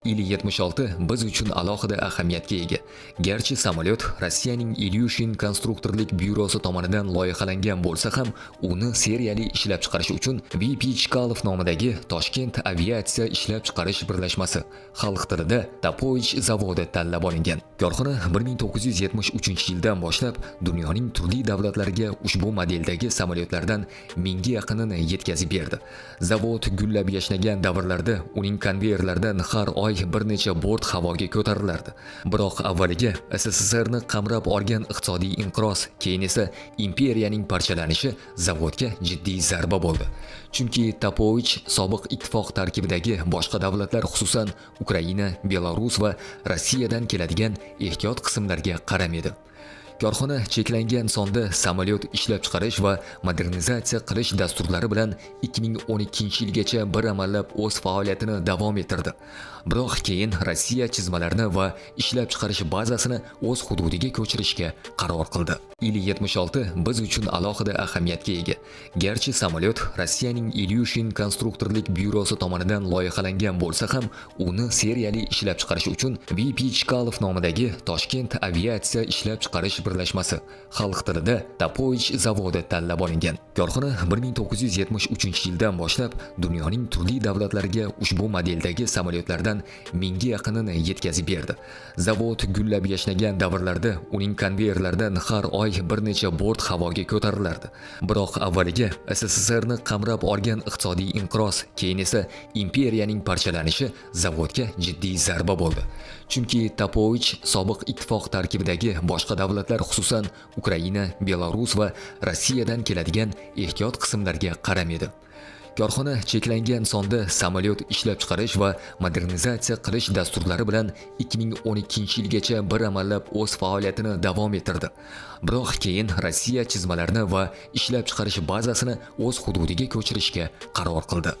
Il-76 biz uchun alohida ahamiyatga ega. Garchi samolyot Rossiyaning Ilyushin konstruktorlik byurosi tomonidan loyihalangan bo'lsa ham, uni seriyali ishlab chiqarish uchun VP Chkalov nomidagi Toshkent aviatsiya ishlab chiqarish birlashmasi, xalq tilida Tapovich zavodi tanlab olingan. Korxona 1973-yildan boshlab dunyoning turli davlatlariga ushbu modeldagi samolyotlardan 1000 ga yaqinini yetkazib berdi. Zavod gullab yashnagan davrlarda uning konveyerlaridan har oy bir necha bort havoga ko'tarilardi. Biroq avvaliga SSSRni qamrab olgan iqtisodiy inqiroz, keyin esa imperiyaning parchalanishi zavodga jiddiy zarba bo'ldi. Chunki Tapovich sobiq ittifoq tarkibidagi boshqa davlatlar, xususan Ukraina, Belarus va Rossiyadan keladigan ehtiyot qismlarga qaramadi. Korxona cheklangan sonda samolyot ishlab chiqarish va modernizatsiya qilish dasturlari bilan 2012-yilgacha bir amallab o'z faoliyatini davom ettirdi. Biroq keyin Rossiya chizmalarini va ishlab chiqarish bazasini o'z hududiga ko'chirishga qaror qildi. Il-76 biz uchun alohida ahamiyatga ega. Garchi samolyot Rossiyaning Ilyushin konstruktorlik byurosi tomonidan loyihalangan bo'lsa ham, uni seriyali ishlab chiqarish uchun VP Chkalov nomidagi Toshkent aviatsiya ishlab chiqarish birlashmasi, xalq tilida Tapovich zavodi tanlab olingan. Korxona 1973-yildan boshlab dunyoning turli davlatlariga ushbu modeldagi samolyotlardan 1000 ga yaqinini yetkazib berdi. Zavod gullab yashnagan davrlarda uning konveyerlaridan har oy bir necha bort havoga ko'tarilardi. Biroq avvaliga SSSRni qamrab olgan iqtisodiy inqiroz, keyin esa imperiyaning parchalanishi zavodga jiddiy zarba bo'ldi. Chunki Tapovich sobiq ittifoq tarkibidagi boshqa davlatlar, xususan Ukraina, Belarus va Rossiyadan keladigan ehtiyot qismlarga qaramadi. Korxona cheklangan sonda samolyot ishlab chiqarish va modernizatsiya qilish dasturlari bilan 2012-yilgacha bir amallab o'z faoliyatini davom ettirdi. Biroq keyin Rossiya chizmalarini va ishlab chiqarish bazasini o'z hududiga ko'chirishga qaror qildi.